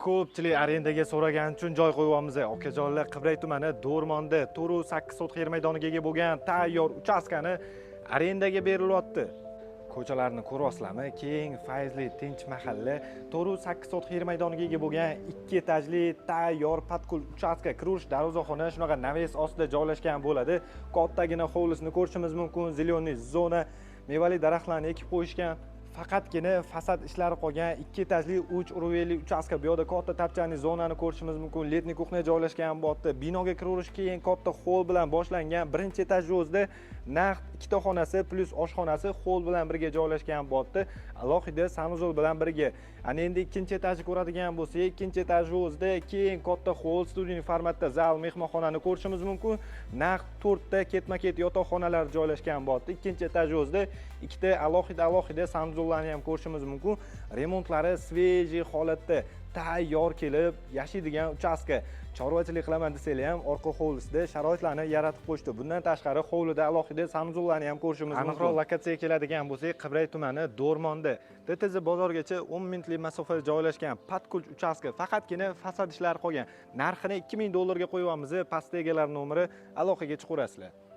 Ko'pchilik arendaga so'ragan uchun joy qo'yyapmiz. Okajonlar Qibray tumani Do'rmonda 4.8 sotix yer maydoniga ega bo'lgan tayyor uchastkani arendaga berilyapti. Ko'chalarni ko'ryapsizlarmi? Keng, fayzli, tinch mahalla 4.8 sotix yer maydoniga ega bo'lgan 2 etajli tayyor patkul uchastka. Kirish darvozaxona shunaqa naves ostida joylashgan bo'ladi. Kattagina hovlisini ko'rishimiz mumkin. Zelyoniy zona, mevali daraxtlarni ekib qo'yishgan. Faqatgina fasad ishlari qolgan 2 etajli 3 urvelli uchastka. Bu yerda katta tapchani zonani ko'rishimiz mumkin. Letniy kuxnya joylashgan bu yerda. Binoga kiraverish keyin katta hol bilan boshlangan. Birinchi etaj o'zida naqd 2 ta xonasi plus oshxonasi hol bilan birga joylashgan bu yerda. Alohida sanuzol bilan birga. Ana endi ikkinchi etajni ko'radigan bo'lsak, ikkinchi etaj o'zida keng katta hol, studiy formatda zal, mehmonxonani ko'rishimiz mumkin. Naqd 4 ta ketma-ket yotoqxonalar joylashgan bu yerda. Ikkinchi etaj o'zida 2 ta alohida sanuzollarni ham ko'rishimiz mumkin. Remontlari svejiy holatda tayyor kelib yashaydigan uchastka. Chorvachilik qilaman desanglar ham orqa hovlisida sharoitlarni yaratib qo'yishdi. Bundan tashqari hovlida alohida sanuzollarni ham ko'rishimiz mumkin. Aniqroq lokatsiyaga keladigan bo'lsak, Qibray tumani Do'rmonda TTZ bozorgacha 10 minutlik masofada joylashgan patkul uchastka. Faqatgina fasad ishlari qolgan. Narxini $2000 ga qo'yyapmiz. Pastda egalar nomeri aloqaga chiqaverasizlar.